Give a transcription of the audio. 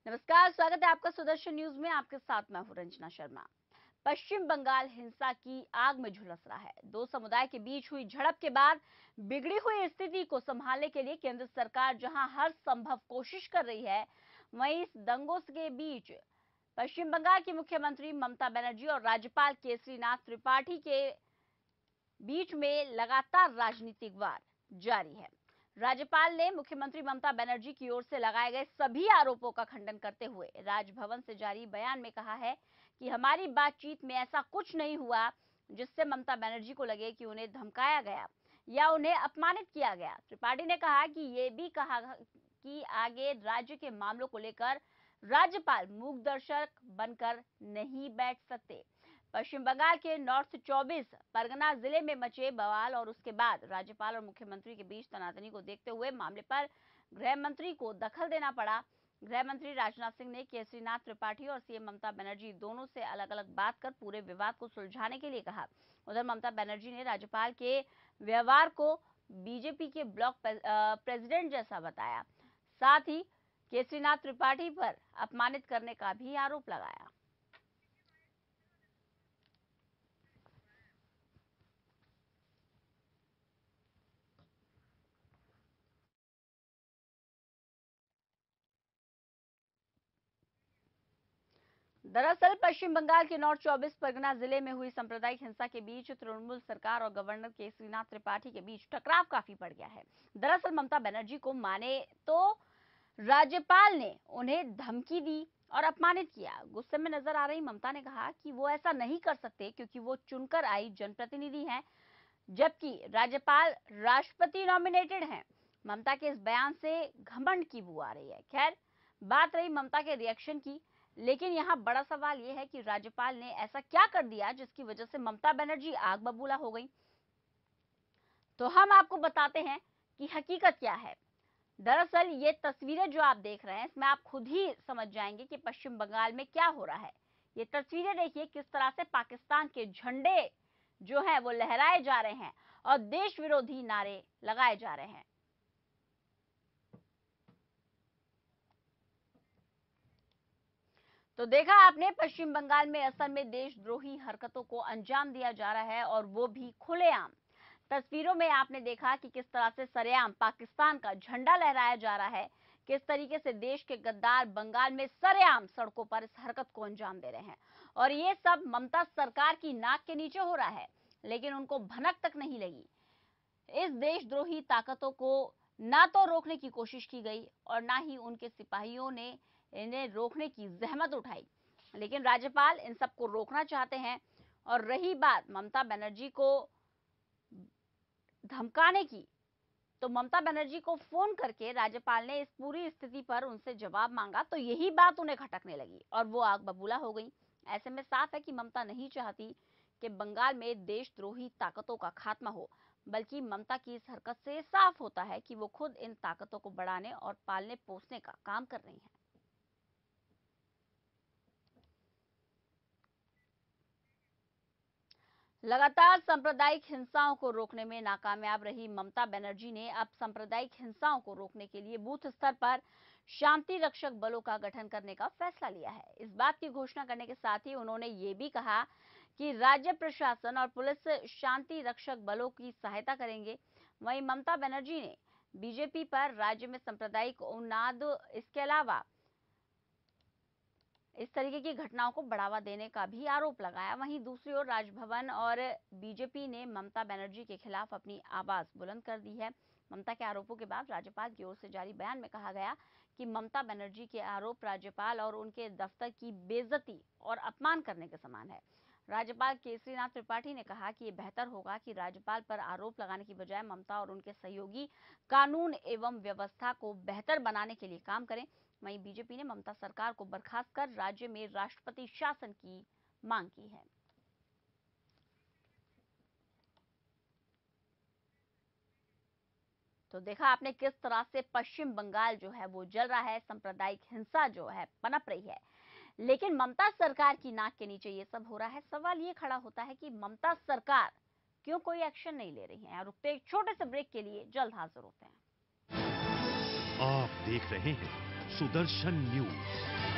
नमस्कार, स्वागत है आपका सुदर्शन न्यूज में। आपके साथ मैं हूं रंजना शर्मा। पश्चिम बंगाल हिंसा की आग में झुलस रहा है। दो समुदाय के बीच हुई झड़प के बाद बिगड़ी हुई स्थिति को संभालने के लिए केंद्र सरकार जहां हर संभव कोशिश कर रही है, वहीं इस दंगों के बीच पश्चिम बंगाल की मुख्यमंत्री ममता बनर्जी और राज्यपाल केसरीनाथ त्रिपाठी के बीच में लगातार राजनीतिक वार जारी है। राज्यपाल ने मुख्यमंत्री ममता बनर्जी की ओर से लगाए गए सभी आरोपों का खंडन करते हुए राजभवन से जारी बयान में कहा है कि हमारी बातचीत में ऐसा कुछ नहीं हुआ जिससे ममता बनर्जी को लगे कि उन्हें धमकाया गया या उन्हें अपमानित किया गया। त्रिपाठी ने कहा कि ये भी कहा कि आगे राज्य के मामलों को लेकर राज्यपाल मूक दर्शक बनकर नहीं बैठ सकते। पश्चिम बंगाल के नॉर्थ 24 परगना जिले में मचे बवाल और उसके बाद राज्यपाल और मुख्यमंत्री के बीच तनातनी को देखते हुए मामले पर गृह मंत्री को दखल देना पड़ा। गृह मंत्री राजनाथ सिंह ने केसरीनाथ त्रिपाठी और सीएम ममता बनर्जी दोनों से अलग अलग बात कर पूरे विवाद को सुलझाने के लिए कहा। उधर ममता बनर्जी ने राज्यपाल के व्यवहार को बीजेपी के ब्लॉक प्रेसिडेंट जैसा बताया। साथ ही केसरीनाथ त्रिपाठी पर अपमानित करने का भी आरोप लगाया। दरअसल पश्चिम बंगाल के नॉर्थ 24 परगना जिले में हुई सांप्रदायिक हिंसा के बीच तृणमूल सरकार और गवर्नर केसरीनाथ त्रिपाठी के बीच टकराव काफी बढ़ गया है। दरअसल ममता बनर्जी को माने तो राज्यपाल ने उन्हें धमकी दी और अपमानित किया। गुस्से में नजर आ रही ममता ने कहा कि वो ऐसा नहीं कर सकते क्योंकि वो चुनकर आई जनप्रतिनिधि हैं, जबकि राज्यपाल राष्ट्रपति नॉमिनेटेड हैं। ममता के इस बयान से घमंड की बू आ रही है। खैर, बात रही ममता के रिएक्शन की, लेकिन यहाँ बड़ा सवाल यह है कि राज्यपाल ने ऐसा क्या कर दिया जिसकी वजह से ममता बनर्जी आग बबूला हो गई। तो हम आपको बताते हैं कि हकीकत क्या है। दरअसल ये तस्वीरें जो आप देख रहे हैं, इसमें आप खुद ही समझ जाएंगे कि पश्चिम बंगाल में क्या हो रहा है। ये तस्वीरें देखिए किस तरह से पाकिस्तान के झंडे जो हैं वो लहराए जा रहे हैं और देश विरोधी नारे लगाए जा रहे हैं। तो देखा आपने, पश्चिम बंगाल में असल में देशद्रोही हरकतों को अंजाम दिया जा रहा है और वो भी खुलेआम। तस्वीरों में आपने देखा कि किस तरह से सरेआम पाकिस्तान का झंडा लहराया जा रहा है, किस तरीके से देश के गद्दार बंगाल में सरेआम सड़कों पर इस हरकत को अंजाम दे रहे हैं। और ये सब ममता सरकार की नाक के नीचे हो रहा है, लेकिन उनको भनक तक नहीं लगी। इस देशद्रोही ताकतों को ना तो रोकने की कोशिश की गई और ना ही उनके सिपाहियों ने इन्हें रोकने की जहमत उठाई। लेकिन राज्यपाल इन सबको रोकना चाहते हैं। और रही बात ममता बनर्जी को धमकाने की, तो ममता बनर्जी को फोन करके राज्यपाल ने इस पूरी स्थिति पर उनसे जवाब मांगा, तो यही बात उन्हें खटकने लगी और वो आग बबूला हो गई। ऐसे में साफ है कि ममता नहीं चाहती कि बंगाल में देशद्रोही ताकतों का खात्मा हो, बल्कि ममता की इस हरकत से साफ होता है कि वो खुद इन ताकतों को बढ़ाने और पालने पोसने का काम कर रही हैं। लगातार सांप्रदायिक हिंसाओं को रोकने में नाकामयाब रही ममता बनर्जी ने अब सांप्रदायिक हिंसाओं को रोकने के लिए बूथ स्तर पर शांति रक्षक बलों का गठन करने का फैसला लिया है। इस बात की घोषणा करने के साथ ही उन्होंने ये भी कहा कि राज्य प्रशासन और पुलिस शांति रक्षक बलों की सहायता करेंगे। वहीं ममता बनर्जी ने बीजेपी पर राज्य में सांप्रदायिक उन्माद, इसके अलावा इस तरीके की घटनाओं को बढ़ावा देने का भी आरोप लगाया। वहीं दूसरी ओर राजभवन और बीजेपी ने ममता बनर्जी के खिलाफ अपनी आवाज बुलंद कर दी है। ममता के आरोपों के बाद राज्यपाल की ओर से जारी बयान में कहा गया कि ममता बनर्जी के आरोप राज्यपाल और उनके दफ्तर की बेइज्जती और अपमान करने के समान है। राज्यपाल केसरीनाथ त्रिपाठी ने कहा कि ये बेहतर होगा कि राज्यपाल पर आरोप लगाने की बजाय ममता और उनके सहयोगी कानून एवं व्यवस्था को बेहतर बनाने के लिए काम करें। वहीं बीजेपी ने ममता सरकार को बर्खास्त कर राज्य में राष्ट्रपति शासन की मांग की है। तो देखा आपने किस तरह से पश्चिम बंगाल जो है वो जल रहा है, सांप्रदायिक हिंसा जो है पनप रही है, लेकिन ममता सरकार की नाक के नीचे ये सब हो रहा है। सवाल ये खड़ा होता है कि ममता सरकार क्यों कोई एक्शन नहीं ले रही है। रुकते एक छोटे से ब्रेक के लिए, जल्द हाजिर होते हैं। आप देख रहे हैं सुदर्शन न्यूज।